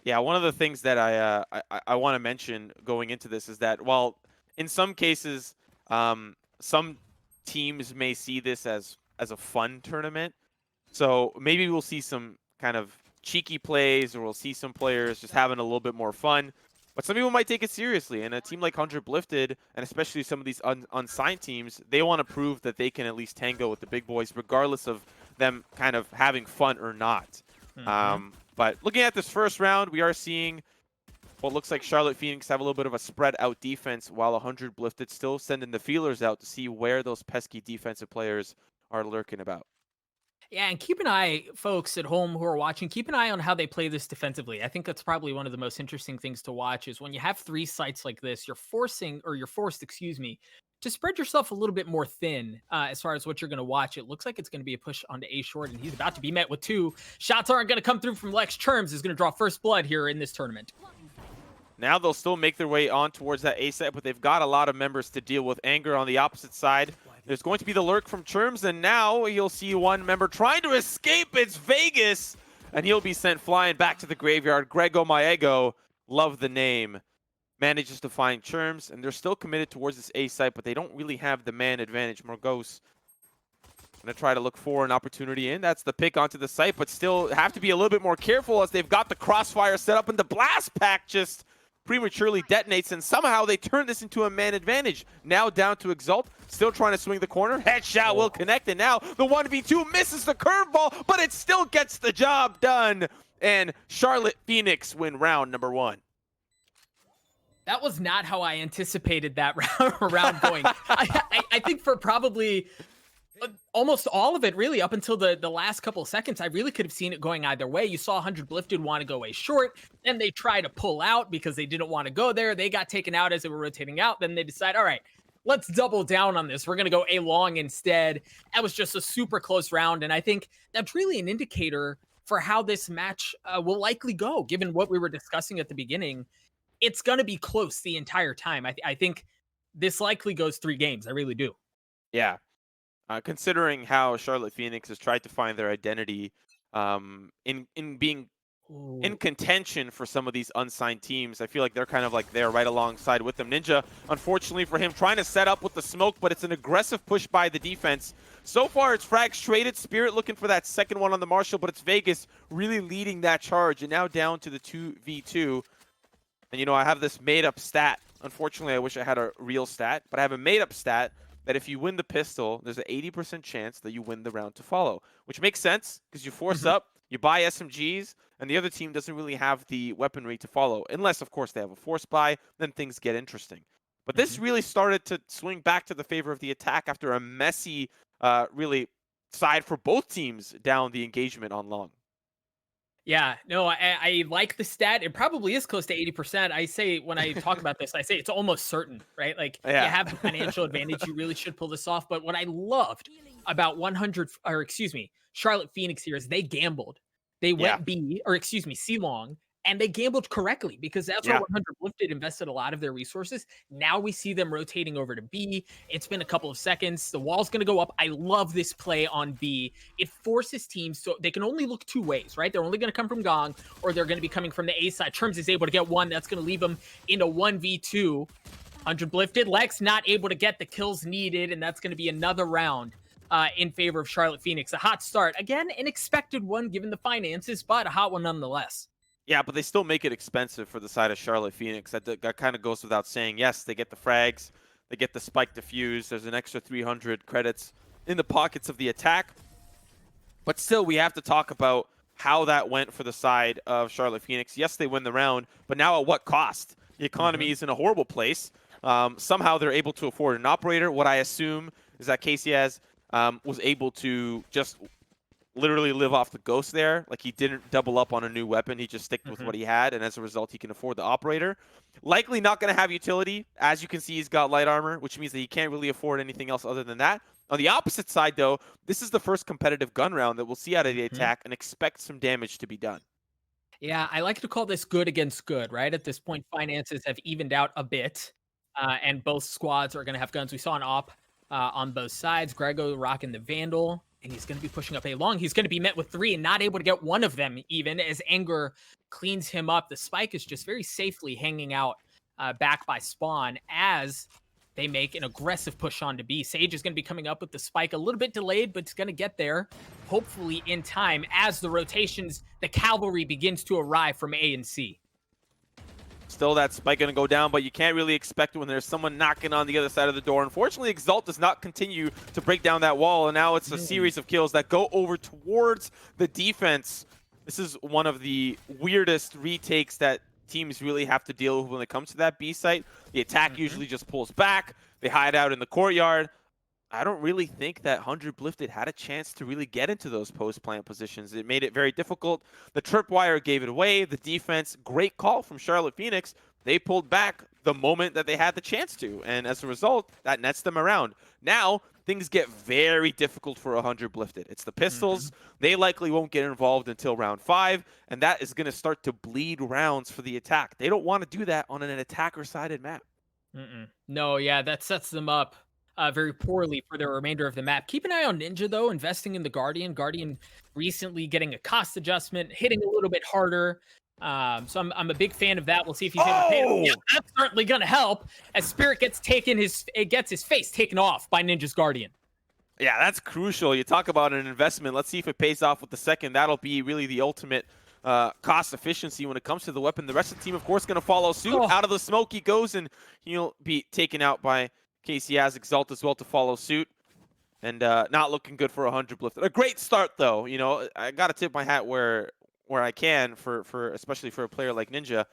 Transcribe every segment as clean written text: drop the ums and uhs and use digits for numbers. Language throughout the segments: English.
Yeah, one of the things that I want to mention going into this is that while in some cases, some teams may see this as a fun tournament, so maybe we'll see some kind of cheeky plays, or we'll see some players just having a little bit more fun. But some people might take it seriously, and a team like 100 Blifted, and especially some of these unsigned teams, they want to prove that they can at least tango with the big boys, regardless of them kind of having fun or not. Hmm. But looking at this first round, we are seeing what looks like Charlotte Phoenix have a little bit of a spread out defense, while 100 Blifted still sending the feelers out to see where those pesky defensive players are lurking about. Yeah, and keep an eye, folks at home who are watching, keep an eye on how they play this defensively. I think that's probably one of the most interesting things to watch is when you have three sites like this, you're forced, excuse me, to spread yourself a little bit more thin as far as what you're going to watch. It looks like it's going to be a push onto A short, and he's about to be met with two. Shots aren't going to come through from Lex. Cherms is going to draw first blood here in this tournament. Now they'll still make their way on towards that A set, but they've got a lot of members to deal with. Anger on the opposite side. There's going to be the lurk from Cherms, and now you'll see one member trying to escape. It's Vegas, and he'll be sent flying back to the graveyard. Grego Maego, love the name, manages to find Cherms, and they're still committed towards this A site, but they don't really have the man advantage. Morgos going to try to look for an opportunity in. That's the pick onto the site, but still have to be a little bit more careful as they've got the crossfire set up, and the blast pack just prematurely detonates, and somehow they turn this into a man advantage. Now down to Exalt, still trying to swing the corner. Headshot will connect, and now the 1v2 misses the curveball, but it still gets the job done. And Charlotte Phoenix win round number 1. That was not how I anticipated that round going. I think for probably almost all of it, really, up until the last couple of seconds, I really could have seen it going either way. You saw 100 Blifted want to go A short, and they try to pull out because they didn't want to go there. They got taken out as they were rotating out. Then they decide, all right, let's double down on this. We're going to go A long instead. That was just a super close round, and I think that's really an indicator for how this match will likely go, given what we were discussing at the beginning. It's going to be close the entire time. I think this likely goes 3 games. I really do. Yeah. Considering how Charlotte Phoenix has tried to find their identity in being in Ooh. contention for some of these unsigned teams, I feel like they're kind of like there right alongside with them. Ninja, unfortunately for him, trying to set up with the smoke, but it's an aggressive push by the defense. So far, it's frags traded. Spirit looking for that second one on the Marshall, but it's Vegas really leading that charge, and now down to the 2v2. And, you know, I have this made-up stat. Unfortunately, I wish I had a real stat, but I have a made-up stat that if you win the pistol, there's an 80% chance that you win the round to follow, which makes sense because you force Mhm. up, you buy SMGs, and the other team doesn't really have the weaponry to follow, unless, of course, they have a force buy, then things get interesting. But this Mhm. really started to swing back to the favor of the attack after a messy, really, side for both teams down the engagement on long. Yeah, no, I like the stat. It probably is close to 80%. I say when I talk about this, I say it's almost certain, right? Like you Yeah. have the financial advantage, you really should pull this off. But what I loved about 100, or excuse me, Charlotte Phoenix here is they gambled. They Yeah. went B, or excuse me, C long, and they gambled correctly because that's where Yeah. 100 Lifted invested a lot of their resources. Now we see them rotating over to B. It's been a couple of seconds. The wall's going to go up. I love this play on B. It forces teams so they can only look 2 ways, right? They're only going to come from Gong, or they're going to be coming from the A side. Terms is able to get one. That's going to leave them into 1v2. 100 Blifted. Lex not able to get the kills needed, and that's going to be another round in favor of Charlotte Phoenix. A hot start. Again, an expected one given the finances, but a hot one nonetheless. Yeah, but they still make it expensive for the side of Charlotte Phoenix. That kind of goes without saying. Yes, they get the frags, they get the spike defuse. There's an extra 300 credits in the pockets of the attack. But still, we have to talk about how that went for the side of Charlotte Phoenix. Yes, they win the round, but now at what cost? The economy is in a horrible place. Somehow they're able to afford an operator. What I assume is that Casey was able to just literally live off the ghost there. Like, he didn't double up on a new weapon. He just sticked with Mhm. what he had, and as a result, he can afford the operator. Likely not going to have utility. As you can see, he's got light armor, which means that he can't really afford anything else other than that. On the opposite side, though, this is the first competitive gun round that we'll see out of the Mhm. attack, and expect some damage to be done. Yeah, I like to call this good against good, right? At this point, finances have evened out a bit, and both squads are going to have guns. We saw an op on both sides. Grego rocking the Vandal. and he's going to be pushing up A long. He's going to be met with 3 and not able to get one of them even as Anger cleans him up. The spike is just very safely hanging out back by spawn as they make an aggressive push on to B. Sage is going to be coming up with the spike a little bit delayed, but it's going to get there hopefully in time as the rotations, the cavalry begins to arrive from A and C. Still that spike going to go down, but you can't really expect it when there's someone knocking on the other side of the door. Unfortunately, Exalt does not continue to break down that wall, and now it's a series of kills that go over towards the defense. This is one of the weirdest retakes that teams really have to deal with when it comes to that B site. The attack usually just pulls back. They hide out in the courtyard. I don't really think that 100 Blifted had a chance to really get into those post-plant positions. It made it very difficult. The tripwire gave it away. The defense, great call from Charlotte Phoenix. They pulled back the moment that they had the chance to, and as a result, that nets them around. Now, things get very difficult for 100 Blifted. It's the pistols. They likely won't get involved until round 5, and that is going to start to bleed rounds for the attack. They don't want to do that on an attacker-sided map. No, yeah, that sets them up very poorly for the remainder of the map. Keep an eye on Ninja, though, investing in the Guardian. Guardian recently getting a cost adjustment, hitting a little bit harder. So I'm a big fan of that. We'll see if he's able to pay it. Yeah, that's certainly going to help as Spirit gets his face taken off by Ninja's Guardian. Yeah, that's crucial. You talk about an investment. Let's see if it pays off with the second. That'll be really the ultimate cost efficiency when it comes to the weapon. The rest of the team, of course, going to follow suit. Out of the smoke he goes, and he'll be taken out by Casey has Exalt as well to follow suit. And not looking good for 100 Blifted. A great start, though. You know, I got to tip my hat where I can for especially for a player like Ninja.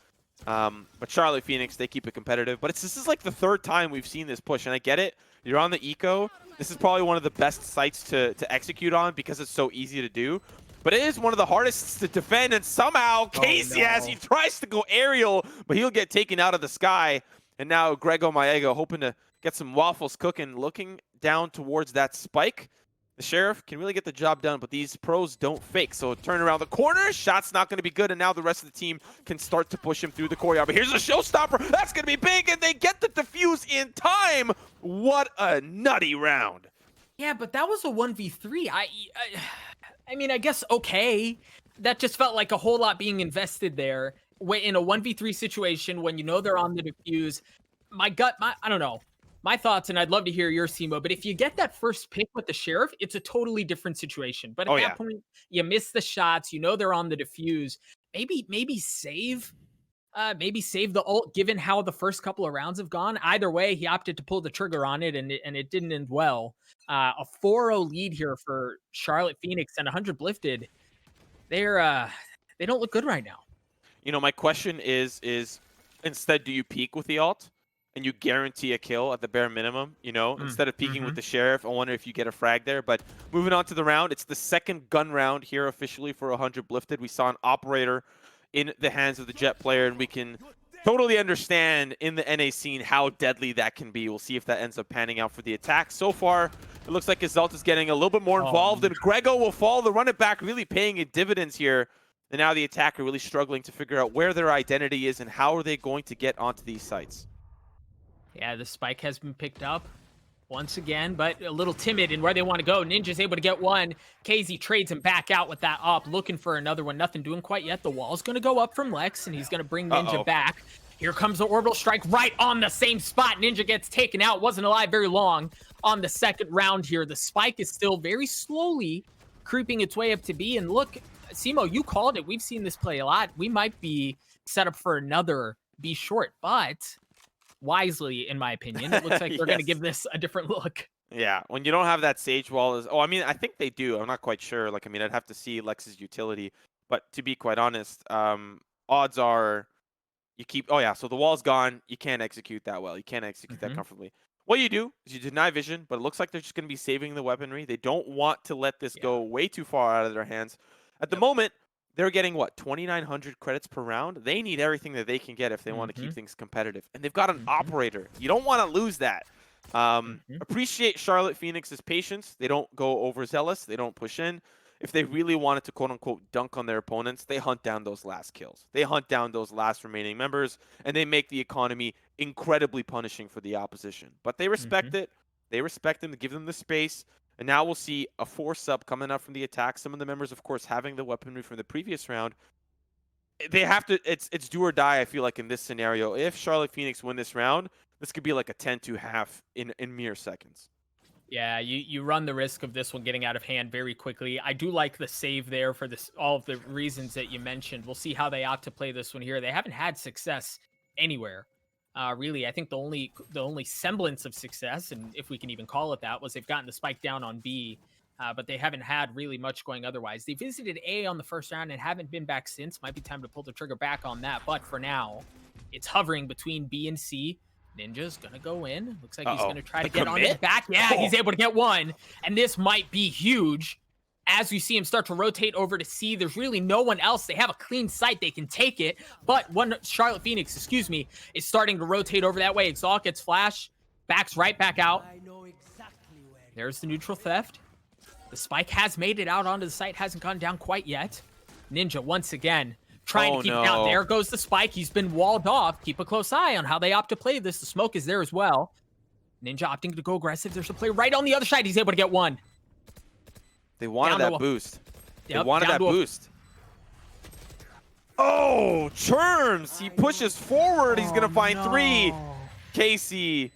But Charlotte Phoenix, they keep it competitive. But this is like the 3rd time we've seen this push, and I get it. You're on the eco. This is probably one of the best sites to execute on because it's so easy to do. But it is one of the hardest to defend, and somehow Casey as he tries to go aerial, but he'll get taken out of the sky. And now Grego Maego hoping to get some waffles cooking, looking down towards that spike. The Sheriff can really get the job done, but these pros don't fake. So turn around the corner, shot's not going to be good, and now the rest of the team can start to push him through the courtyard. But here's a showstopper. That's going to be big, and they get the defuse in time. What a nutty round. Yeah, but that was a 1v3. I mean, I guess okay. That just felt like a whole lot being invested there. In a 1v3 situation, when you know they're on the defuse, I don't know. My thoughts, and I'd love to hear your Simo, but if you get that first pick with the Sheriff, it's a totally different situation. But at that point, you miss the shots, you know they're on the defuse. Maybe save the ult, given how the first couple of rounds have gone. Either way, he opted to pull the trigger on it, and it didn't end well. A 4-0 lead here for Charlotte Phoenix, and 100 Blifted. They don't look good right now. You know, my question is instead, do you peek with the ult? And you guarantee a kill at the bare minimum, you know, instead of peeking with the Sheriff. I wonder if you get a frag there. But moving on to the round, it's the 2nd gun round here officially for 100 Blifted. We saw an operator in the hands of the Jet player, and we can totally understand in the NA scene how deadly that can be. We'll see if that ends up panning out for the attack. So far, it looks like Exalt is getting a little bit more involved, and Grego will follow the run it back, really paying it dividends here. And now the attacker really struggling to figure out where their identity is and how are they going to get onto these sites. Yeah, the spike has been picked up once again, but a little timid in where they want to go. Ninja's able to get one. KZ trades him back out with that up, looking for another one. Nothing doing quite yet. The wall's going to go up from Lex, and he's going to bring Ninja back. Here comes the orbital strike right on the same spot. Ninja gets taken out. Wasn't alive very long on the 2nd round here. The spike is still very slowly creeping its way up to B. And look, Simo, you called it. We've seen this play a lot. We might be set up for another B short, but wisely, in my opinion, it looks like they're going to give this a different look. Yeah, when you don't have that Sage wall I mean, I think they do. I'm not quite sure. Like, I mean, I'd have to see Lex's utility. But to be quite honest, odds are you keep... Oh, yeah, so the wall's gone. You can't execute that well. You can't execute that comfortably. What you do is you deny vision, but it looks like they're just going to be saving the weaponry. They don't want to let this go way too far out of their hands. At the moment, they're getting, what, 2,900 credits per round? They need everything that they can get if they want to keep things competitive. And they've got an operator. You don't want to lose that. Appreciate Charlotte Phoenix's patience. They don't go overzealous. They don't push in. If they really wanted to, quote-unquote, dunk on their opponents, they hunt down those last kills. They hunt down those last remaining members, and they make the economy incredibly punishing for the opposition. But they respect it. They respect them. They give them the space. And now we'll see a force up coming up from the attack. Some of the members, of course, having the weaponry from the previous round. They have to, it's do or die, I feel like, in this scenario. If Charlotte Phoenix win this round, this could be like a 10-2 half in mere seconds. Yeah, you run the risk of this one getting out of hand very quickly. I do like the save there for this, all of the reasons that you mentioned. We'll see how they opt to play this one here. They haven't had success anywhere. Really, I think the only semblance of success, and if we can even call it that, was they've gotten the spike down on B, but they haven't had really much going otherwise. They visited A on the first round and haven't been back since. Might be time to pull the trigger back on that, but for now, it's hovering between B and C. Ninja's gonna go in. Looks like he's gonna try to get on his back. Yeah, he's able to get one, and this might be huge. As you see him start to rotate over to C, there's really no one else. They have a clean sight. They can take it. But one Charlotte Phoenix, excuse me, is starting to rotate over that way. Exalt gets flash, backs right back out. There's the neutral theft. The spike has made it out onto the site, hasn't gone down quite yet. Ninja, once again, trying to keep it down. There goes the spike. He's been walled off. Keep a close eye on how they opt to play this. The smoke is there as well. Ninja opting to go aggressive. There's a player right on the other side. He's able to get one. They wanted that boost. They wanted that boost. Oh, Churms! He pushes forward. He's going to find three. Casey.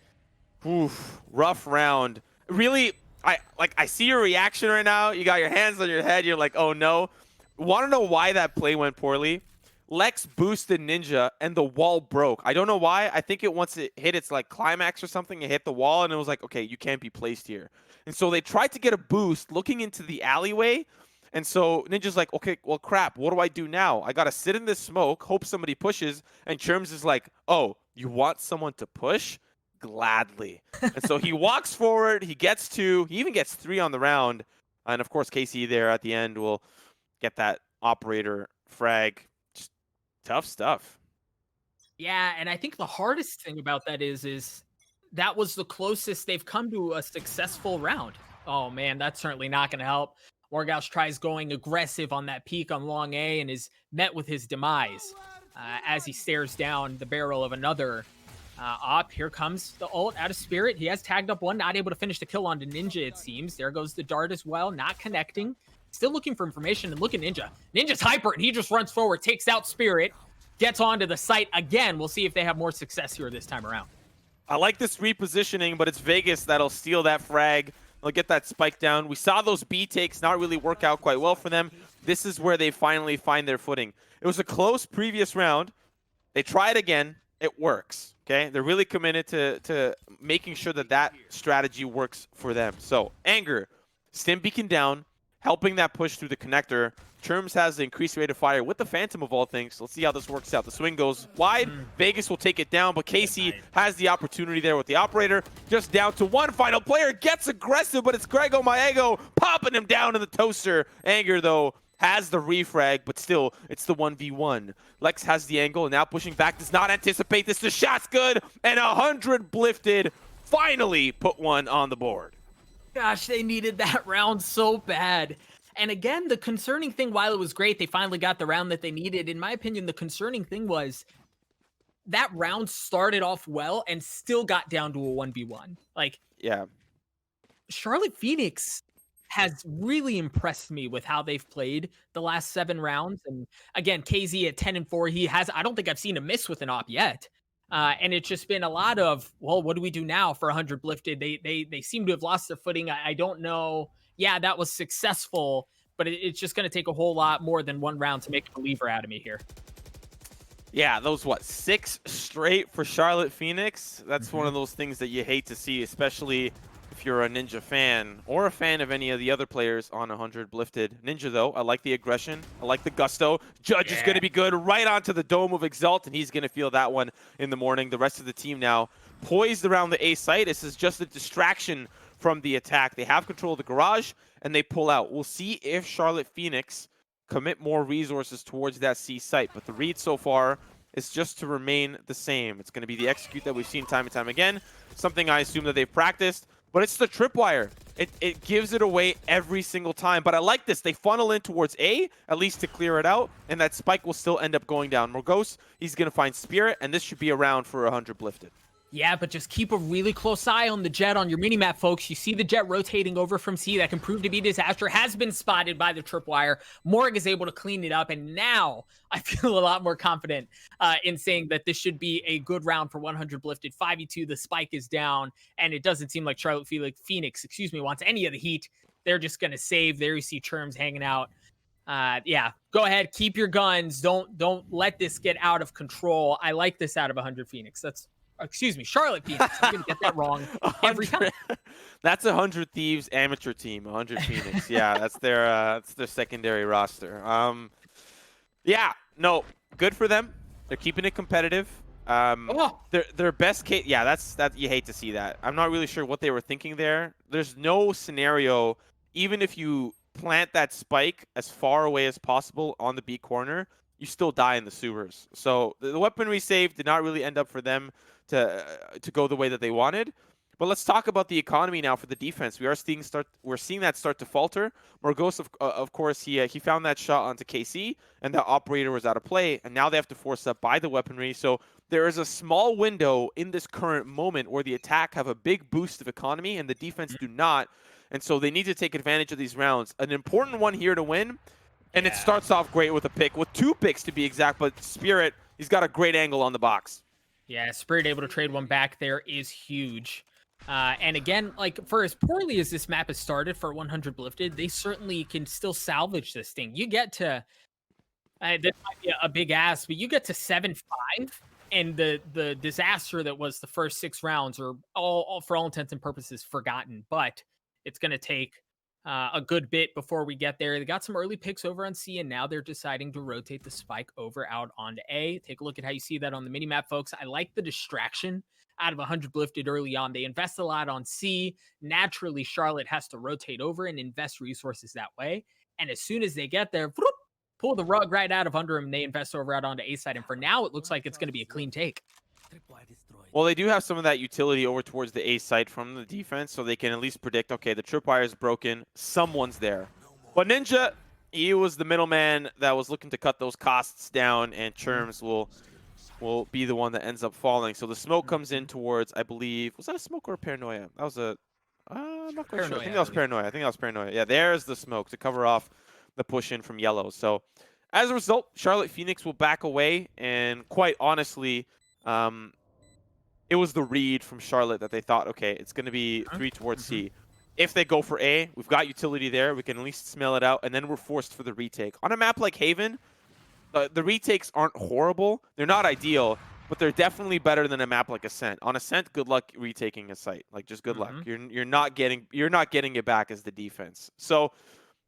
Oof, rough round. Really, I see your reaction right now. You got your hands on your head. You're like, oh no. Want to know why that play went poorly? Lex boosted Ninja and the wall broke. I don't know why. I think once it hit its like climax or something, it hit the wall and it was like, okay, you can't be placed here. And so they tried to get a boost looking into the alleyway. And so Ninja's like, okay, well, crap, what do I do now? I got to sit in this smoke, hope somebody pushes. And Churms is like, oh, you want someone to push? Gladly. And so he walks forward. He gets two. He even gets three on the round. And of course, Casey there at the end will get that operator frag. Just tough stuff. Yeah, and I think the hardest thing about that is that was the closest they've come to a successful round. Oh man, that's certainly not going to help. Morgaush tries going aggressive on that peak on long A and is met with his demise as he stares down the barrel of another op. Here comes the ult out of spirit. He has tagged up one, not able to finish the kill onto Ninja, it seems. There goes the dart as well, not connecting. Still looking for information, and look at Ninja. Ninja's hyper, and he just runs forward, takes out Spirit, gets onto the site again. We'll see if they have more success here this time around. I like this repositioning, but it's Vegas that'll steal that frag. They'll get that spike down. We saw those B takes not really work out quite well for them. This is where they finally find their footing. It was a close previous round. They try it again. It works, okay? They're really committed to making sure that strategy works for them. So, Anger, Stim beacon down, helping that push through the connector. Churms has the increased rate of fire with the Phantom of all things. Let's see how this works out. The swing goes wide. Vegas will take it down, but Casey has the opportunity there with the operator. Just down to one final player. Gets aggressive, but it's Grego Maego popping him down in the toaster. Anger, though, has the refrag, but still, it's the 1v1. Lex has the angle, and now pushing back. Does not anticipate this. The shot's good, and 100 Blifted finally put one on the board. Gosh, they needed that round so bad. And again, the concerning thing, while it was great, they finally got the round that they needed. In my opinion, the concerning thing was that round started off well and still got down to a 1v1. Like, yeah, Charlotte Phoenix has really impressed me with how they've played the last 7 rounds. And again, KZ at 10-4, I don't think I've seen a miss with an op yet. And it's just been a lot of, well, what do we do now for 100 Blifted? They seem to have lost their footing. I don't know. Yeah, that was successful, but it's just going to take a whole lot more than one round to make a believer out of me here. Yeah, those, 6 straight for Charlotte Phoenix? That's one of those things that you hate to see, especially if you're a Ninja fan or a fan of any of the other players on 100 Blifted. Ninja, though, I like the aggression. I like the gusto. Judge is going to be good right onto the dome of Exalt, and he's going to feel that one in the morning. The rest of the team now poised around the A site. This is just a distraction from the attack. They have control of the garage, and they pull out. We'll see if Charlotte Phoenix commit more resources towards that C site, but the read so far is just to remain the same. It's going to be the execute that we've seen time and time again, something I assume that they've practiced, but it's the tripwire. It gives it away every single time, but I like this. They funnel in towards A, at least to clear it out, and that spike will still end up going down. Morgos, he's going to find Spirit, and this should be around for 100 Blifted. Yeah, but just keep a really close eye on the Jet on your minimap, folks. You see the Jet rotating over from C. That can prove to be disaster. Has been spotted by the tripwire. Morg is able to clean it up, and now I feel a lot more confident in saying that this should be a good round for 100 Blifted. 5v2, the spike is down, and it doesn't seem like Charlotte Phoenix, wants any of the heat. They're just going to save. There you see Churms hanging out. Yeah, go ahead, keep your guns. Don't let this get out of control. I like this out of 100 Phoenix. Charlotte Phoenix. I'm going to get that wrong every time. That's 100 Thieves amateur team, 100 Phoenix. Yeah, that's their secondary roster. Yeah, no, good for them. They're keeping it competitive. Their best case, yeah, that you hate to see that. I'm not really sure what they were thinking there. There's no scenario, even if you plant that spike as far away as possible on the B corner, you still die in the sewers. So the weaponry save did not really end up for them to go the way that they wanted. But let's talk about the economy now for the defense. We're seeing that start to falter. Morgos, of course, he found that shot onto KC, and the operator was out of play, and now they have to force up by the weaponry. So there is a small window in this current moment where the attack have a big boost of economy, and the defense do not. And so they need to take advantage of these rounds. An important one here to win, and it starts off great with a pick, with 2 picks to be exact, but Spirit, he's got a great angle on the box. Yeah, Spirit able to trade one back there is huge. And again, like, for as poorly as this map has started for 100 Blifted, they certainly can still salvage this thing. You get to, this might be a big ask, but you get to 7-5, and the disaster that was the first 6 rounds are all for all intents and purposes forgotten. But it's going to take a good bit before we get there. They got some early picks over on C, and now they're deciding to rotate the spike over out onto A. Take a look at how you see that on the minimap, folks. I like the distraction out of 100 Blifted early on. They invest a lot on C. Naturally, Charlotte has to rotate over and invest resources that way. And as soon as they get there, whoop, pull the rug right out of under them, and they invest over out onto A side. And for now, it looks like it's going to be a clean take. Well, they do have some of that utility over towards the A site from the defense, so they can at least predict, okay, the tripwire is broken, someone's there. But Ninja, he was the middleman that was looking to cut those costs down, and Churms will be the one that ends up falling. So the smoke comes in towards, I believe, was that a smoke or a paranoia? That was a, I'm not quite sure. I think that was paranoia. Yeah, there's the smoke to cover off the push in from yellow. So as a result, Charlotte Phoenix will back away, and quite honestly, it was the read from Charlotte that they thought, okay, it's going to be 3 towards C. If they go for A, we've got utility there. We can at least smell it out, and then we're forced for the retake. On a map like Haven, the retakes aren't horrible. They're not ideal, but they're definitely better than a map like Ascent. On Ascent, good luck retaking a site. Like, just good luck. You're not getting it back as the defense. So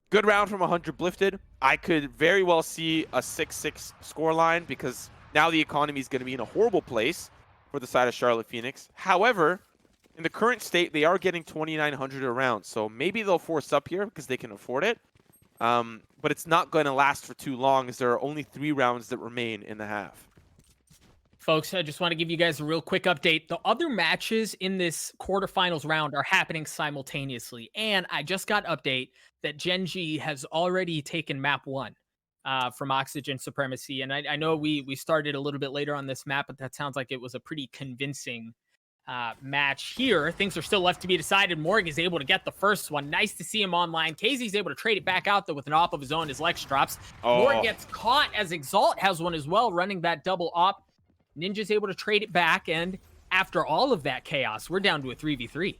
good round from 100 Blifted. I could very well see a 6-6 scoreline, because now the economy is going to be in a horrible place for the side of Charlotte Phoenix. However, in the current state, they are getting 2,900 a round, so maybe they'll force up here because they can afford it. But it's not going to last for too long, as there are only 3 rounds that remain in the half. Folks, I just want to give you guys a real quick update. The other matches in this quarterfinals round are happening simultaneously, and I just got update that Gen G has already taken map 1. From Oxygen Supremacy. And I know we started a little bit later on this map, but that sounds like it was a pretty convincing match here. Things are still left to be decided. Morg is able to get the first one. Nice to see him online. KZ's able to trade it back out, though, with an op of his own. His Lex drops. Morg gets caught as Exalt has one as well, running that double op. Ninja's able to trade it back, and after all of that chaos, we're down to a 3v3.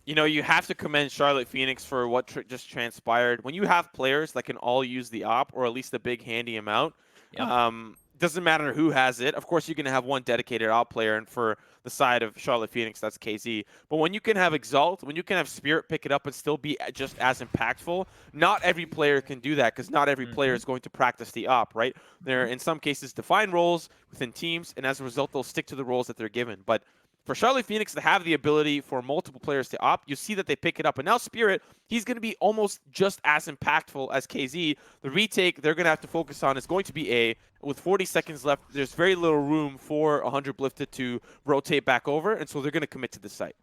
You know, you have to commend Charlotte Phoenix for what just transpired. When you have players that can all use the op, or at least a big handy amount, doesn't matter who has it. Of course, you're going to have one dedicated op player, and for the side of Charlotte Phoenix, that's KZ. But when you can have Exalt, when you can have Spirit pick it up and still be just as impactful, not every player can do that, because not every player is going to practice the op, right? They're, in some cases, defined roles within teams, and as a result, they'll stick to the roles that they're given. But for Charlotte Phoenix to have the ability for multiple players to opt, you see that they pick it up. And now Spirit, he's going to be almost just as impactful as KZ. The retake they're going to have to focus on is going to be A. With 40 seconds left, there's very little room for 100 Blifted to rotate back over, and so they're going to commit to this site.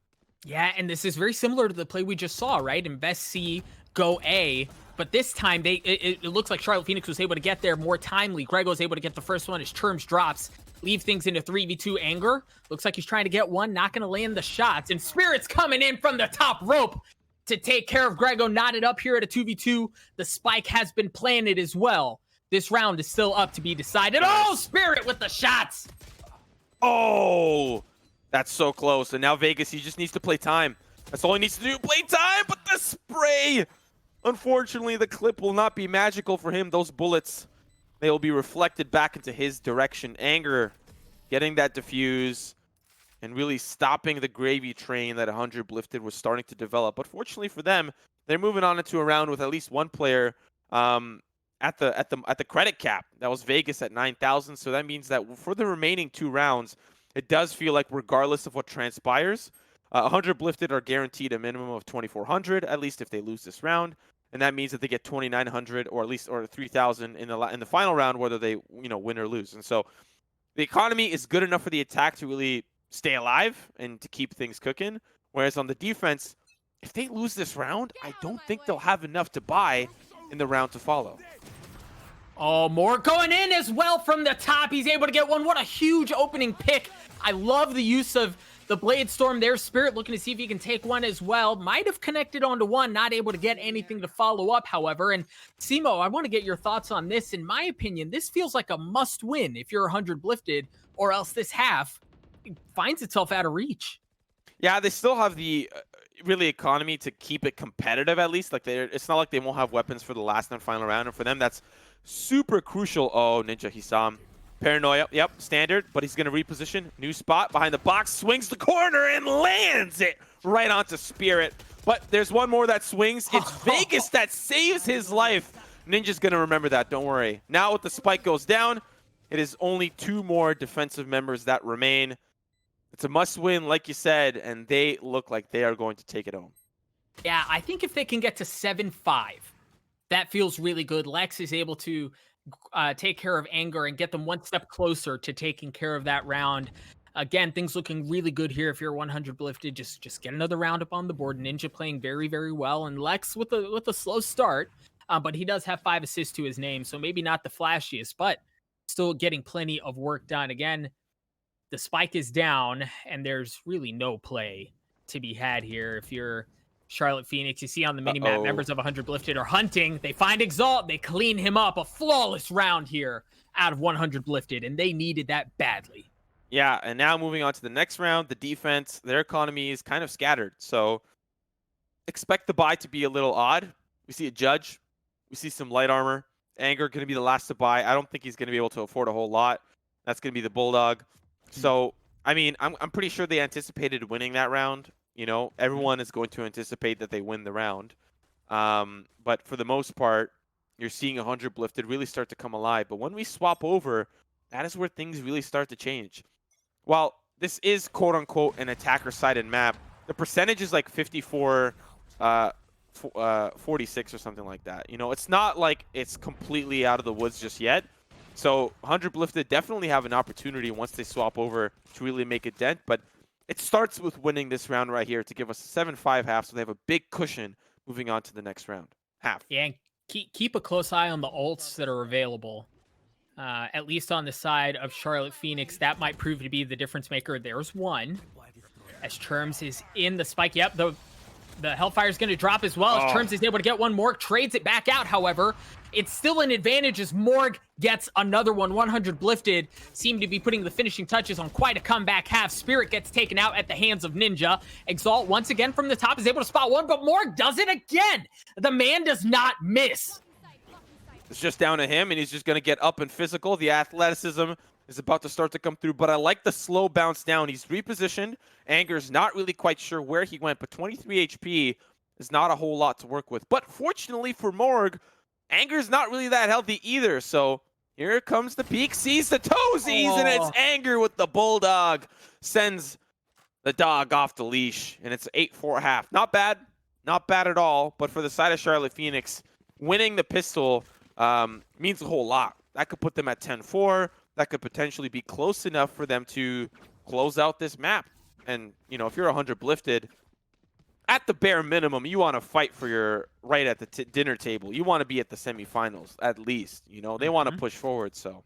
Yeah, and this is very similar to the play we just saw, right? Invest C, go A. But this time, it looks like Charlotte Phoenix was able to get there more timely. Greg was able to get the first one as Churms drops. leave things into 3v2. Anger looks like he's trying to get one, not going to land the shots. And Spirit's coming in from the top rope to take care of Grego, knotted up here at a 2v2. The spike has been planted as well. This round is still up to be decided. Oh, Spirit with the shots. Oh, that's so close. And now Vegas, he just needs to play time. That's all he needs to do, play time, but the spray. Unfortunately, the clip will not be magical for him. Those bullets, they will be reflected back into his direction. Anger getting that defuse and really stopping the gravy train that 100 Blifted was starting to develop. But fortunately for them, they're moving on into a round with at least one player at the credit cap. That was Vegas at 9,000. So that means that for the remaining 2 rounds, it does feel like regardless of what transpires, 100 Blifted are guaranteed a minimum of 2,400, at least if they lose this round. And that means that they get 2,900 or at least 3,000 in the final round, whether they win or lose. And so the economy is good enough for the attack to really stay alive and to keep things cooking. Whereas on the defense, if they lose this round, I don't think they'll have enough to buy in the round to follow. Oh, more going in as well from the top. He's able to get one. What a huge opening pick. I love the use of the Blade Storm there. Spirit looking to see if he can take one as well. Might have connected onto one, not able to get anything to follow up, however. And Simo, I want to get your thoughts on this. In my opinion, this feels like a must-win if you're 100 Blifted, or else this half finds itself out of reach. Yeah, they still have the really economy to keep it competitive at least. Like it's not like they won't have weapons for the last and final round, and for them that's super crucial. Oh, Ninja, he saw him. Paranoia, yep, standard, but he's going to reposition. New spot behind the box, swings the corner and lands it right onto Spirit. But there's one more that swings. It's Vegas that saves his life. Ninja's going to remember that, don't worry. Now with the spike goes down, it is only 2 more defensive members that remain. It's a must-win, like you said, and they look like they are going to take it home. Yeah, I think if they can get to 7-5, that feels really good. Lex is able to take care of Anger and get them one step closer to taking care of that round. Again, things looking really good here. If you're 100 Blifted, just get another round up on the board. Ninja playing very, very well, and Lex with a slow start, but he does have 5 assists to his name, so maybe not the flashiest, but still getting plenty of work done. Again, the spike is down, and there's really no play to be had here. If you're Charlotte Phoenix, you see on the minimap, members of 100 Blifted are hunting. They find Exalt. They clean him up. A flawless round here out of 100 Blifted, and they needed that badly. Yeah, and now moving on to the next round, the defense, their economy is kind of scattered. So expect the buy to be a little odd. We see a Judge. We see some light armor. Anger going to be the last to buy. I don't think he's going to be able to afford a whole lot. That's going to be the Bulldog. So, I mean, I'm pretty sure they anticipated winning that round. You know, everyone is going to anticipate that they win the round. But for the most part, you're seeing 100 Blifted really start to come alive. But when we swap over, that is where things really start to change. While this is, quote-unquote, an attacker-sided map, the percentage is like 54, 46 or something like that. You know, it's not like it's completely out of the woods just yet. So 100 Blifted definitely have an opportunity once they swap over to really make a dent. But it starts with winning this round right here to give us a 7-5 half, so they have a big cushion moving on to the next round. Half. Yeah, and keep a close eye on the ults that are available. At least on the side of Charlotte Phoenix, that might prove to be the difference maker. There's one. As Cherms is in the spike. Yep, the Hellfire is going to drop as well. As Cherms is able to get one. Morg trades it back out, however. It's still an advantage as Morg gets another one. 100 Blifted seem to be putting the finishing touches on quite a comeback half. Spirit gets taken out at the hands of Ninja. Exalt once again from the top is able to spot one, but Morg does it again. The man does not miss. It's just down to him, and he's just going to get up and physical. The athleticism is about to start to come through, but I like the slow bounce down. He's repositioned. Anger's not really quite sure where he went, but 23 HP is not a whole lot to work with. But fortunately for Morg, Anger's not really that healthy either, so here comes the peak, sees the toesies, and it's Anger with the Bulldog. Sends the dog off the leash, and it's 8-4 half. Not bad. Not bad at all, but for the side of Charlotte Phoenix, winning the pistol means a whole lot. That could put them at 10-4. That could potentially be close enough for them to close out this map. And, you know, if you're 100 Blifted, at the bare minimum, you want to fight for your right at the dinner table. You want to be at the semifinals, at least. You know, they want to push forward, so.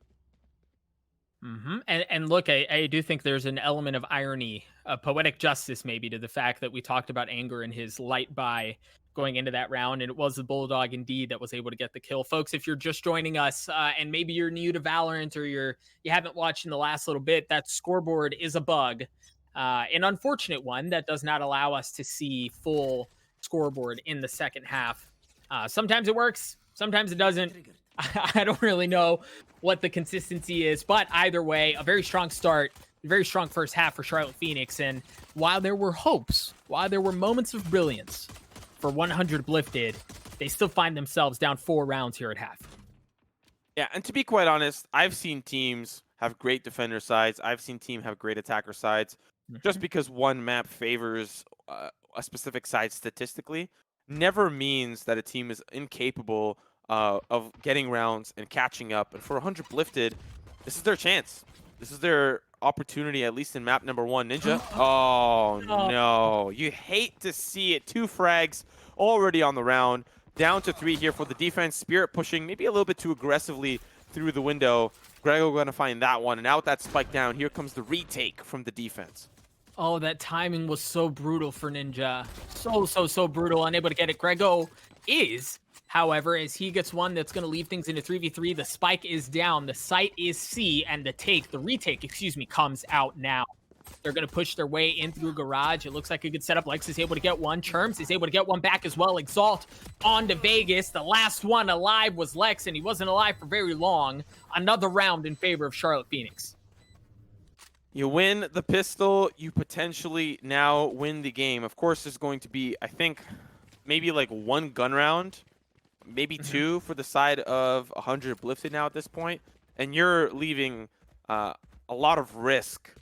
And look, I do think there's an element of irony, poetic justice maybe, to the fact that we talked about Anger and his light buy going into that round, and it was the Bulldog indeed that was able to get the kill. Folks, if you're just joining us, and maybe you're new to Valorant or you haven't watched in the last little bit, that scoreboard is a bug, an unfortunate one that does not allow us to see full scoreboard in the second half. Sometimes it works, sometimes it doesn't. I don't really know what the consistency is, but either way, a very strong start, a very strong first half for Charlotte Phoenix. And while there were hopes, while there were moments of brilliance for 100 Blifted, they still find themselves down 4 rounds here at half. Yeah, and to be quite honest, I've seen teams have great defender sides. I've seen teams have great attacker sides. Just because one map favors a specific side statistically never means that a team is incapable of getting rounds and catching up. And for 100 Blifted, this is their chance. This is their opportunity, at least in map number 1. Ninja. Oh, no. You hate to see it. 2 frags already on the round. Down to 3 here for the defense. Spirit pushing maybe a little bit too aggressively through the window. Grego going to find that one. And now with that spike down, here comes the retake from the defense. Oh, that timing was so brutal for Ninja. So brutal. Unable to get it. Grego is, however, as he gets one that's going to leave things into 3v3. The spike is down. The site is C. And the retake, excuse me, comes out now. They're going to push their way in through Garage. It looks like a good setup. Lex is able to get one. Churms is able to get one back as well. Exalt on to Vegas. The last one alive was Lex, and he wasn't alive for very long. Another round in favor of Charlotte Phoenix. You win the pistol, you potentially now win the game. Of course, there's going to be, I think, maybe like 1 gun round, maybe 2 for the side of 100 Blifted now at this point. And you're leaving a lot of risk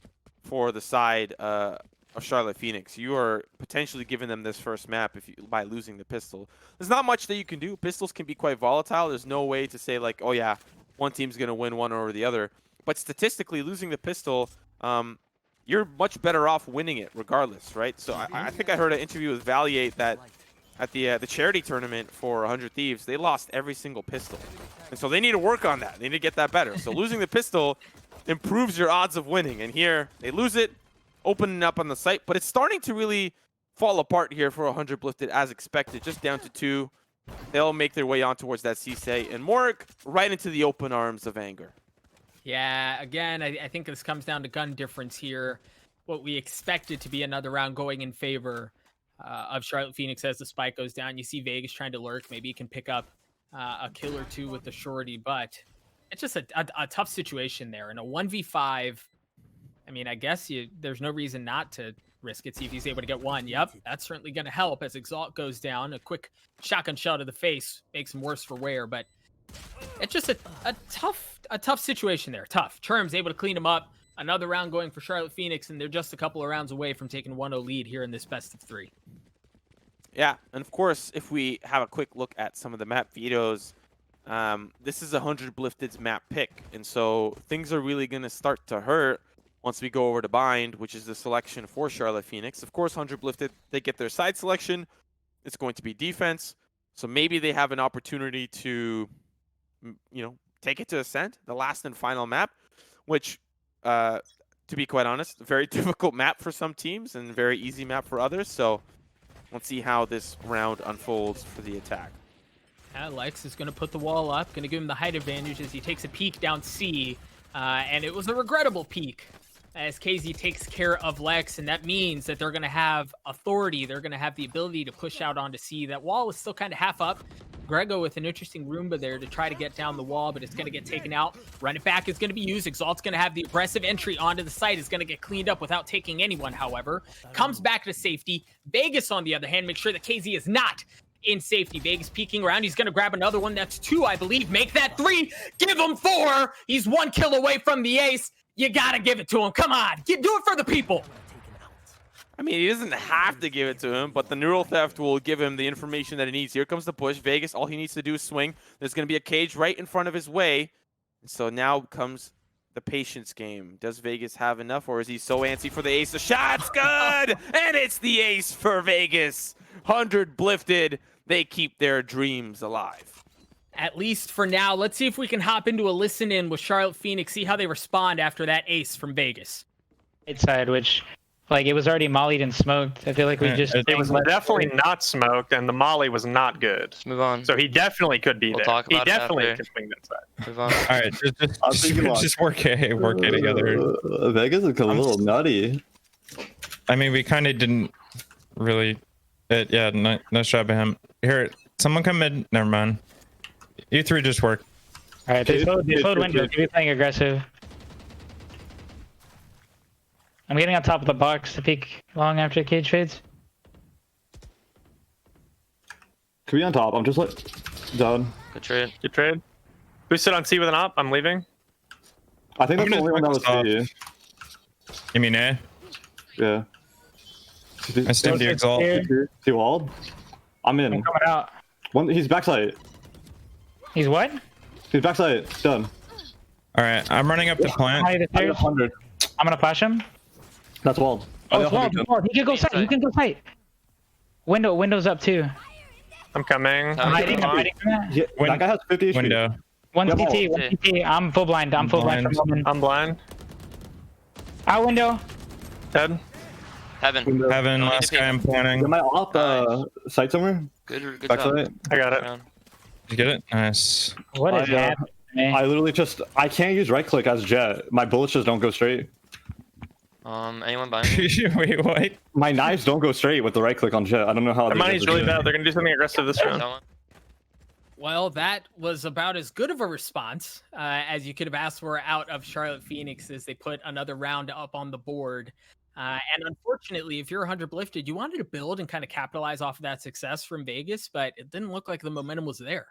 for the side of Charlotte Phoenix. You are potentially giving them this first map by losing the pistol. There's not much that you can do. Pistols can be quite volatile. There's no way to say like, oh yeah, one team's going to win one over the other. But statistically, losing the pistol, you're much better off winning it regardless, right? So I think I heard an interview with Valiate that at the charity tournament for 100 Thieves, they lost every single pistol. And so they need to work on that. They need to get that better. So losing the pistol improves your odds of winning. And here, they lose it, opening up on the site. But it's starting to really fall apart here for 100 Blifted as expected, just down to 2. They'll make their way on towards that CSA. And Morik right into the open arms of Anger. Yeah, again, I think this comes down to gun difference here. What we expected to be another round going in favor of Charlotte Phoenix as the spike goes down. You see Vegas trying to lurk. Maybe he can pick up a kill or 2 with the shorty, but it's just a tough situation there. In a 1v5, I mean, I guess there's no reason not to risk it. See if he's able to get one. Yep, that's certainly going to help as Exalt goes down. A quick shotgun shell to the face makes him worse for wear, but it's just a tough situation there. Tough. Churm's able to clean him up. Another round going for Charlotte Phoenix, and they're just a couple of rounds away from taking 1-0 lead here in this best of 3. Yeah, and of course, if we have a quick look at some of the map vetoes, this is 100 Blifted's map pick, and so things are really going to start to hurt once we go over to Bind, which is the selection for Charlotte Phoenix. Of course, 100 Blifted, they get their side selection. It's going to be defense, so maybe they have an opportunity to, take it to Ascent, the last and final map, which, to be quite honest, a very difficult map for some teams and very easy map for others. So let's see how this round unfolds for the attack. Lex is going to put the wall up, going to give him the height advantage as he takes a peek down C, and it was a regrettable peek as KZ takes care of Lex, and that means that they're going to have authority. They're going to have the ability to push out onto C. That wall is still kind of half up. Grego with an interesting Roomba there to try to get down the wall, but it's going to get taken out. Run it back is going to be used. Exalt's going to have the aggressive entry onto the site. Is going to get cleaned up without taking anyone, however. Comes back to safety. Vegas, on the other hand, makes sure that KZ is not in safety. Vegas peeking around. He's going to grab another one. That's 2, I believe. Make that 3. Give him 4. He's 1 kill away from the ace. You got to give it to him. Come on. Do it for the people. I mean, he doesn't have to give it to him, but the neural theft will give him the information that he needs. Here comes the push. Vegas, all he needs to do is swing. There's going to be a cage right in front of his way. And so now comes the patience game. Does Vegas have enough, or is he so antsy for the ace? The shot's good! And it's the ace for Vegas. 100 Blifted. They keep their dreams alive. At least for now. Let's see if we can hop into a listen in with Charlotte Phoenix, see how they respond after that ace from Vegas. Right side, which, like, it was already mollied and smoked. I feel like we just. It was definitely not smoked, and the molly was not good. Let's move on. So he definitely could be We'll there. talk He about it definitely after. could swing that side. Move on. All right, just work A together. Vegas is a little nutty. I mean, we kind of didn't really. Yeah, nice job of him. Here, someone come in. Never mind. You three just work. All right, they flowed window. Keep playing aggressive. I'm getting on top of the box to peek long after cage fades. Could be on top. I'm just like done. Good trade. Good trade. Boosted on C with an op. I'm leaving. I think I'm that's the gonna only one that was focus for you. You mean A? Yeah. I stemmed the exalt. He walled. I'm in. I'm coming out. He's backside. He's what? He's backside. Done. All right, I'm running up the plant. High to I got stairs. 100. I'm gonna flash him. That's walled. Oh, I it's got walled. 100 It's walled. He can go sight. He can go sight. Window's up too. I'm coming. I'm hiding from that. Yeah, that guy has 50 HP. Window. One Yeah, CT, wall. one CT. I'm full blind. I'm full blind from moment. I'm blind. Out window. Dead. Heaven. Window. Heaven, Don't need last to guy I'm Got planning. my op site somewhere? Good job. Backside. I got it. Round. Did you get it? Nice. What is I, that? I literally I can't use right click as Jet. My bullets just don't go straight. Anyone behind me? Wait, what? My knives don't go straight with the right click on Jet. I don't know how. Their they money's guys are really doing bad. They're gonna do something aggressive this round. Someone? Well, that was about as good of a response as you could have asked for out of Charlotte Phoenix as they put another round up on the board. And unfortunately, if you're 100 Blifted, you wanted to build and kind of capitalize off of that success from Vegas, but it didn't look like the momentum was there.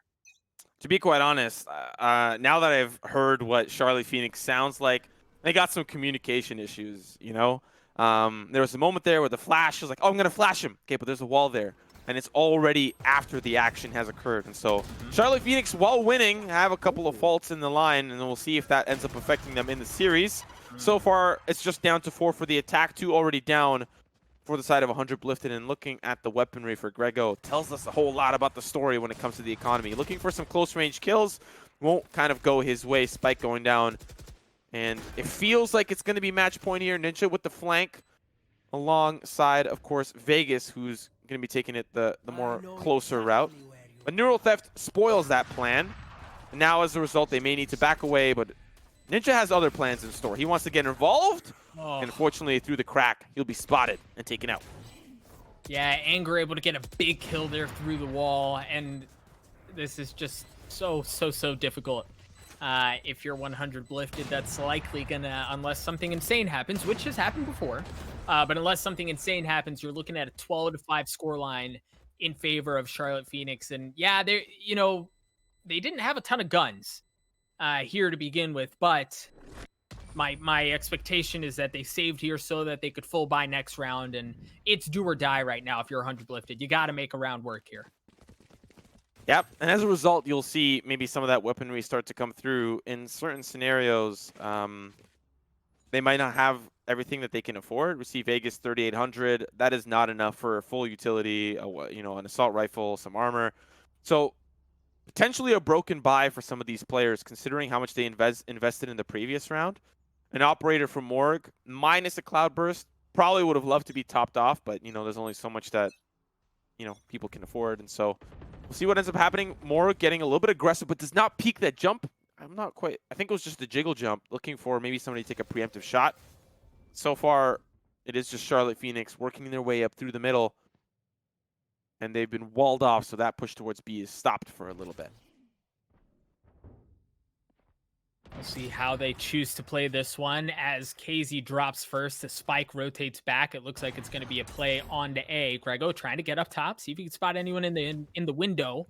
To be quite honest, now that I've heard what Charlotte Phoenix sounds like, they got some communication issues, you know? There was a moment there where the flash was like, oh, I'm going to flash him. Okay, but there's a wall there. And it's already after the action has occurred. And so Charlotte Phoenix, while winning, have a couple of faults in the line, and we'll see if that ends up affecting them in the series. So far, it's just down to 4 for the attack, 2 already down for the side of 100 Blifted. And looking at the weaponry for Grego tells us a whole lot about the story when it comes to the economy. Looking for some close-range kills, won't kind of go his way. Spike going down. And it feels like it's going to be match point here. Ninja with the flank alongside, of course, Vegas, who's going to be taking it the more closer route. A neural theft spoils that plan. And now, as a result, they may need to back away, but Ninja has other plans in store. He wants to get involved, and unfortunately, through the crack, he'll be spotted and taken out. Yeah, Anger able to get a big kill there through the wall, and this is just so difficult. If you're 100 Blifted, that's likely gonna, unless something insane happens, which has happened before, but unless something insane happens, you're looking at a 12-5 scoreline in favor of Charlotte Phoenix. And yeah, they didn't have a ton of guns here to begin with, but my expectation is that they saved here so that they could full buy next round, and it's do or die right now if you're 100 Blifted. You got to make a round work here. Yep, and as a result, you'll see maybe some of that weaponry start to come through in certain scenarios. They might not have everything that they can afford. We see Vegas 3800. That is not enough for a full utility, an assault rifle, some armor. So potentially a broken buy for some of these players, considering how much they invested in the previous round. An operator from Morgue, minus a Cloudburst, probably would have loved to be topped off, but there's only so much that people can afford, and so we'll see what ends up happening. Morgue getting a little bit aggressive, but does not peak that jump. I think it was just a jiggle jump, looking for maybe somebody to take a preemptive shot. So far, it is just Charlotte Phoenix working their way up through the middle, and they've been walled off, so that push towards B is stopped for a little bit. We'll see how they choose to play this one. As KZ drops first, the spike rotates back. It looks like it's going to be a play on to A. Grego trying to get up top, see if you can spot anyone in the window.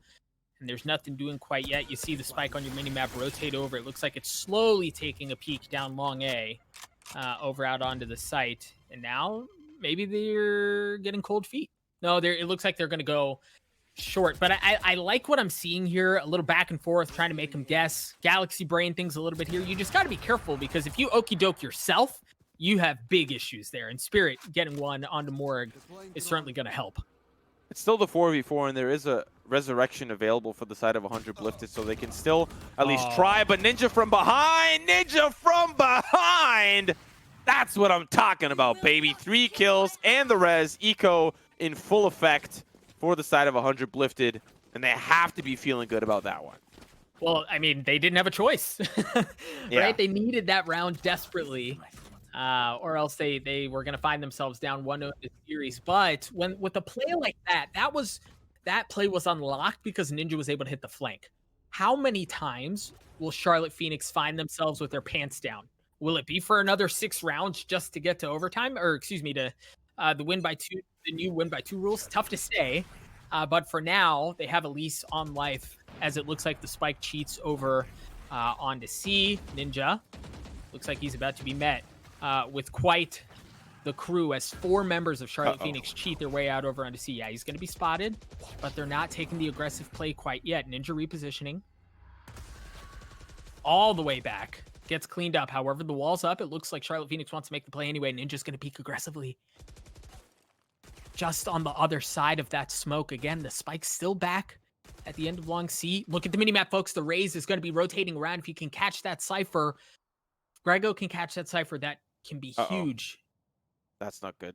And there's nothing doing quite yet. You see the spike on your minimap rotate over. It looks like it's slowly taking a peek down long A, over out onto the site. And now maybe they're getting cold feet. No, it looks like they're going to go short, but I like what I'm seeing here. A little back and forth, trying to make them guess. Galaxy brain things a little bit here. You just got to be careful, because if you okie doke yourself, you have big issues there. And Spirit getting one onto Morgue is certainly going to help. It's still the 4v4, and there is a resurrection available for the side of 100 Blifted, so they can still at least try. But Ninja from behind! Ninja from behind! That's what I'm talking about, baby. 3 kills and the res. Eco in full effect for the side of 100 Blifted, and they have to be feeling good about that one. Well, I mean, they didn't have a choice, right? Yeah. They needed that round desperately, or else they were going to find themselves down 1-0 in the series. But with a play like that, that play was unlocked because Ninja was able to hit the flank. How many times will Charlotte Phoenix find themselves with their pants down? Will it be for another 6 rounds just to get to overtime, or excuse me, to the win by 2, the new win by 2 rules? Tough to say, but for now they have Elise on life, as it looks like the spike cheats over onto C. Ninja looks like he's about to be met with quite the crew as 4 members of Charlotte Phoenix cheat their way out over onto C. Yeah, he's going to be spotted, but they're not taking the aggressive play quite yet. Ninja repositioning all the way back. Gets cleaned up. However, the wall's up. It looks like Charlotte Phoenix wants to make the play anyway. Ninja's going to peek aggressively. Just on the other side of that smoke. Again, the spike's still back at the end of long C. Look at the minimap, folks. The Raze is going to be rotating around. If you can catch that Cypher, Grego can catch that Cypher. That can be huge. That's not good.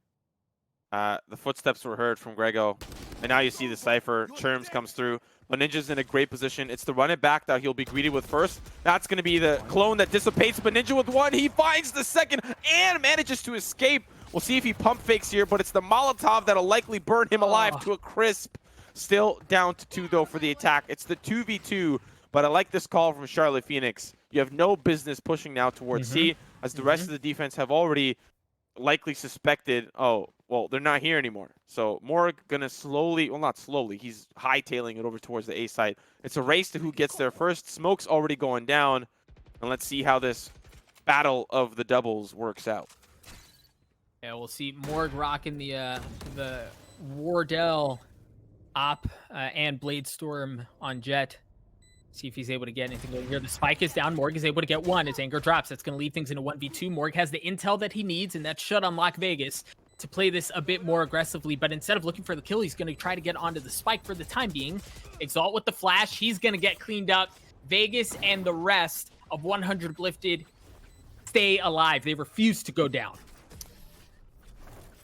The footsteps were heard from Grego, and now you see the Cypher. Churms comes through, but Ninja's in a great position. It's the run it back that he'll be greeted with first. That's going to be the clone that dissipates, but Ninja with 1. He finds the second and manages to escape. We'll see if he pump fakes here, but it's the Molotov that'll likely burn him alive to a crisp. Still down to 2, though, for the attack. It's the 2v2, but I like this call from Charlotte Phoenix. You have no business pushing now towards C, as the rest of the defense have already likely suspected, oh, well, they're not here anymore. So Morg gonna slowly, well, not slowly, he's hightailing it over towards the A site. It's a race to who gets there first. Smoke's already going down, and let's see how this battle of the doubles works out. Yeah, we'll see Morg rocking the Wardell op and Bladestorm on Jet. See if he's able to get anything over here. The spike is down. Morg is able to get 1 as Anger drops. That's going to leave things in a 1v2. Morg has the intel that he needs, and that should unlock Vegas to play this a bit more aggressively. But instead of looking for the kill, he's going to try to get onto the spike for the time being. Exalt with the flash. He's going to get cleaned up. Vegas and the rest of 100 Blifted stay alive. They refuse to go down.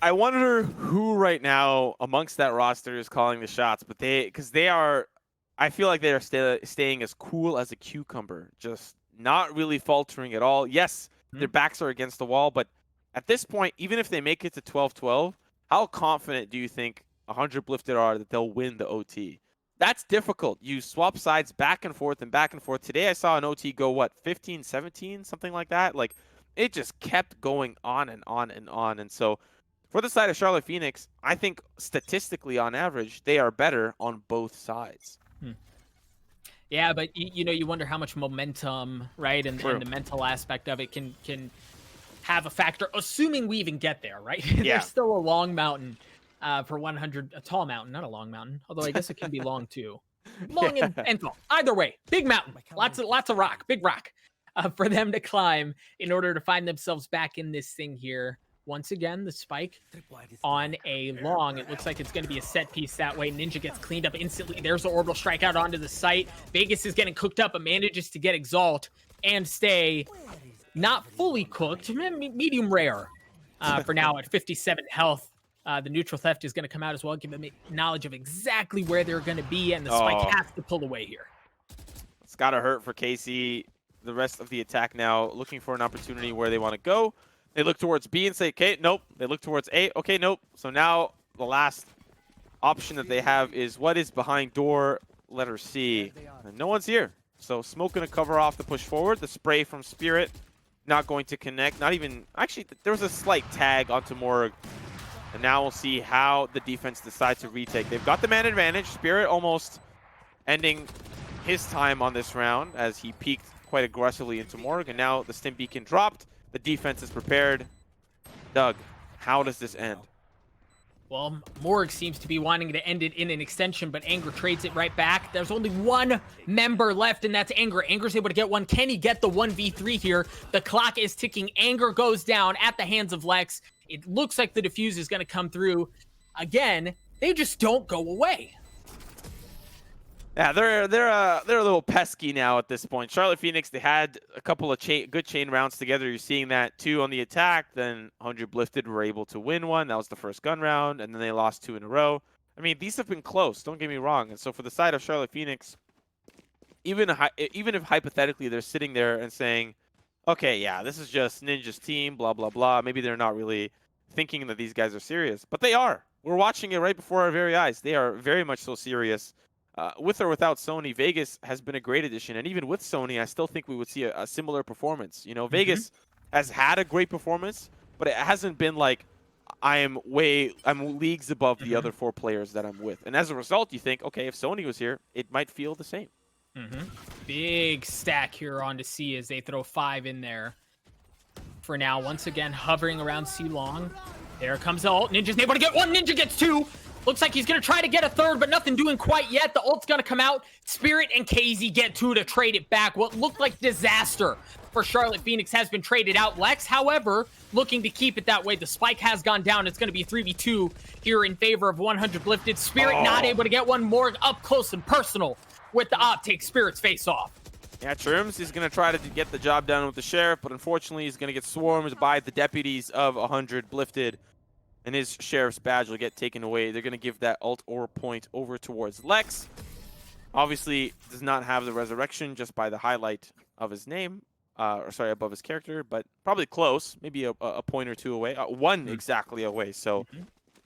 I wonder who right now amongst that roster is calling the shots, but because they are, I feel like they are staying as cool as a cucumber, just not really faltering at all. Yes, their backs are against the wall, but at this point, even if they make it to 12-12, how confident do you think 100 Blifted are that they'll win the OT? That's difficult. You swap sides back and forth and back and forth. Today I saw an OT go, what, 15-17, something like that? Like, it just kept going on and on and on. And so for the side of Charlotte Phoenix, I think statistically on average, they are better on both sides. Yeah, but you know, you wonder how much momentum, right, and the mental aspect of it can have a factor, assuming we even get there, right? Yeah. There's still a long mountain for 100, a tall mountain, not a long mountain, although I guess it can be long too. Long and tall. Either way, big mountain, lots of rock, big rock for them to climb in order to find themselves back in this thing here. Once again, the spike on a long. It looks like it's going to be a set piece that way. Ninja gets cleaned up instantly. There's the orbital strike out onto the site. Vegas is getting cooked up, but manages to get Exalt and stay not fully cooked, medium rare for now at 57 health. The neutral theft is going to come out as well, give them knowledge of exactly where they're going to be, and the spike has to pull away here. It's got to hurt for KC. The rest of the attack now looking for an opportunity where they want to go. They look towards B and say, okay, nope. They look towards A, okay, nope. So now the last option that they have is what is behind door letter C. And no one's here. So Smoke going to cover off the push forward. The spray from Spirit not going to connect. Not even, actually, there was a slight tag onto Morg. And now we'll see how the defense decides to retake. They've got the man advantage. Spirit almost ending his time on this round as he peeked quite aggressively into Morg. And now the stim beacon dropped. The defense is prepared. Doug, how does this end? Well, Morg seems to be wanting to end it in an extension, but Anger trades it right back. There's only one member left, and that's Anger. Anger's able to get one. Can he get the 1v3 here? The clock is ticking. Anger goes down at the hands of Lex. It looks like the defuse is going to come through. Again, they just don't go away. Yeah, they're a little pesky now at this point. Charlotte Phoenix, they had a couple of good chain rounds together. You're seeing that 2 on the attack. Then 100 Blifted were able to win one. That was the first gun round, and then they lost 2 in a row. I mean, these have been close. Don't get me wrong. And so for the side of Charlotte Phoenix, even if hypothetically they're sitting there and saying, okay, yeah, this is just Ninja's team, blah blah blah. Maybe they're not really thinking that these guys are serious, but they are. We're watching it right before our very eyes. They are very much so serious. With or without Sony, Vegas has been a great addition. And even with Sony, I still think we would see a similar performance. You know, Vegas has had a great performance, but it hasn't been like I'm leagues above the other 4 players that I'm with. And as a result, you think, okay, if Sony was here, it might feel the same. Big stack here on to C as they throw 5 in there. For now, once again, hovering around C long. There comes the ult. Ninja's able to get 1. Ninja gets 2. Looks like he's going to try to get a 3rd, but nothing doing quite yet. The ult's going to come out. Spirit and KZ get 2 to trade it back. What looked like disaster for Charlotte Phoenix has been traded out. Lex, however, looking to keep it that way. The spike has gone down. It's going to be 3v2 here in favor of 100 Blifted. Spirit not able to get one more up close and personal with the op. Takes Spirit's face off. Yeah, Terms is going to try to get the job done with the Sheriff, but unfortunately he's going to get swarmed by the deputies of 100 Blifted. And his Sheriff's badge will get taken away. They're going to give that ult or point over towards Lex. Obviously, does not have the resurrection just by the highlight of his name. Above his character, but probably close. Maybe a point or 2 away. 1 exactly away. So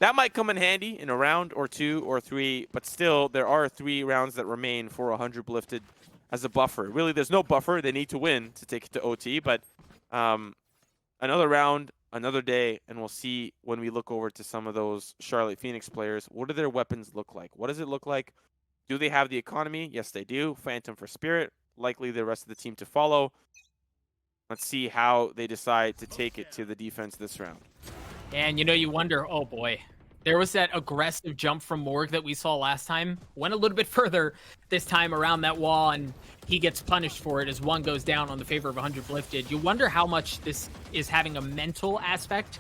that might come in handy in a round or 2 or 3. But still, there are 3 rounds that remain for 100 Blifted as a buffer. Really, there's no buffer. They need to win to take it to OT. But another round, another day, and we'll see when we look over to some of those Charlotte Phoenix players. What do their weapons look like? What does it look like? Do they have the economy? Yes, they do. Phantom for Spirit. Likely the rest of the team to follow. Let's see how they decide to take it to the defense this round. And, you wonder, oh boy. There was that aggressive jump from Morg that we saw last time. Went a little bit further this time around that wall, and he gets punished for it as 1 goes down on the favor of 100 Blifted. You wonder how much this is having a mental aspect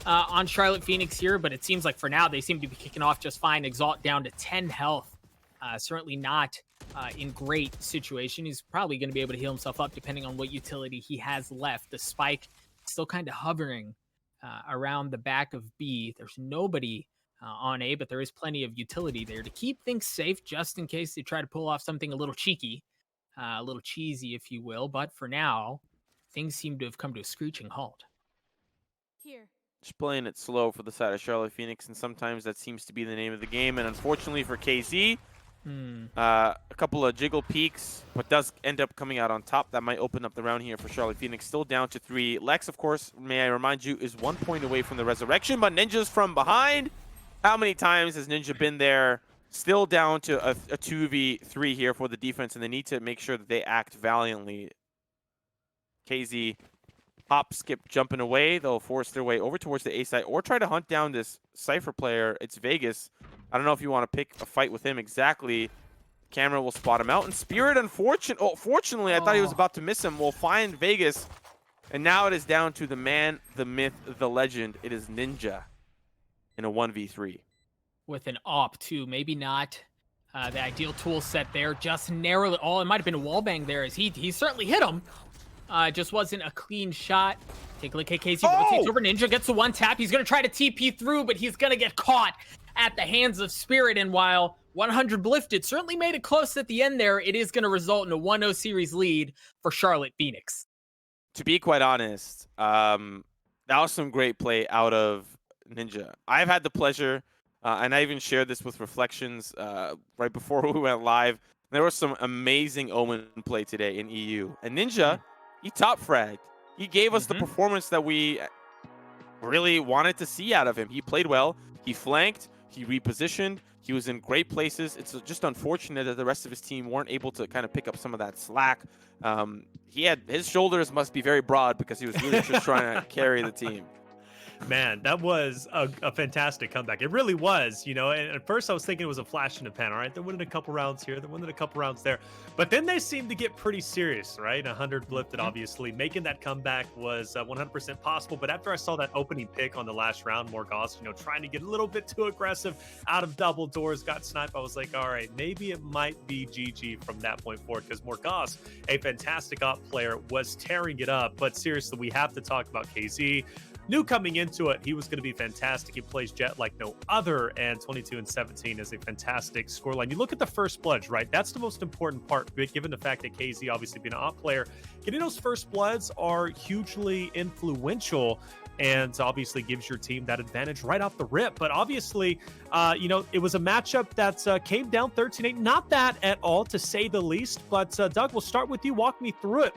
on Charlotte Phoenix here, but it seems like for now they seem to be kicking off just fine. Exalt down to 10 health. Certainly not in great situation. He's probably going to be able to heal himself up depending on what utility he has left. The spike still kind of hovering around the back of B. There's nobody on A, but there is plenty of utility there to keep things safe just in case they try to pull off something a little cheeky, a little cheesy, if you will. But for now, things seem to have come to a screeching halt. Here. Just playing it slow for the side of Charlotte Phoenix, and sometimes that seems to be the name of the game. And unfortunately for KZ, a couple of jiggle peaks, but does end up coming out on top. That might open up the round here for Charlotte Phoenix. Still down to 3. Lex, of course, may I remind you, is 1 point away from the resurrection, but Ninja's from behind. How many times has Ninja been there? Still down to a 2v3 here for the defense, and they need to make sure that they act valiantly. KZ hop, skip, jumping away. They'll force their way over towards the A side or try to hunt down this Cypher player. It's Vegas. I don't know if you want to pick a fight with him exactly. Camera will spot him out. And Spirit, fortunately, I thought he was about to miss him. Will find Vegas. And now it is down to the man, the myth, the legend. It is Ninja in a 1v3. With an op, too. Maybe not the ideal tool set there. Just narrowly. Oh, it might have been a wallbang there as he certainly hit him. Just wasn't a clean shot. Take a look at KZ. Rotates over. Ninja gets the 1 tap. He's going to try to TP through, but he's going to get caught at the hands of Spirit. And while 100 Blifted certainly made it close at the end there, it is going to result in a 1-0 series lead for Charlotte Phoenix. To be quite honest, that was some great play out of Ninja. I've had the pleasure, and I even shared this with Reflections right before we went live. There was some amazing Omen play today in EU. And Ninja, he top fragged. He gave us the performance that we really wanted to see out of him. He played well. He flanked. He repositioned. He was in great places. It's just unfortunate that the rest of his team weren't able to kind of pick up some of that slack. His shoulders must be very broad because he was really just trying to carry the team. Man, that was a fantastic comeback. It really was, you know. And at first I was thinking it was a flash in the pan. All right, they're winning a couple rounds here, they're winning a couple rounds there. But then they seemed to get pretty serious, right? 100 Blifted, obviously. Making that comeback was 100% possible. But after I saw that opening pick on the last round, Morgause, you know, trying to get a little bit too aggressive out of double doors, got sniped. I was like, all right, maybe it might be GG from that point forward, because Morgause, a fantastic op player, was tearing it up. But seriously, we have to talk about KZ. Knew coming into it he was going to be fantastic. He plays Jet like no other, and 22 and 17 is a fantastic scoreline. You look at the first bloods, right? That's the most important part, given the fact that KZ obviously being an op player. Getting those first bloods are hugely influential, and obviously gives your team that advantage right off the rip. But obviously, you know, it was a matchup that came down 13-8. Not bad at all, to say the least. But Doug, we'll start with you. Walk me through it.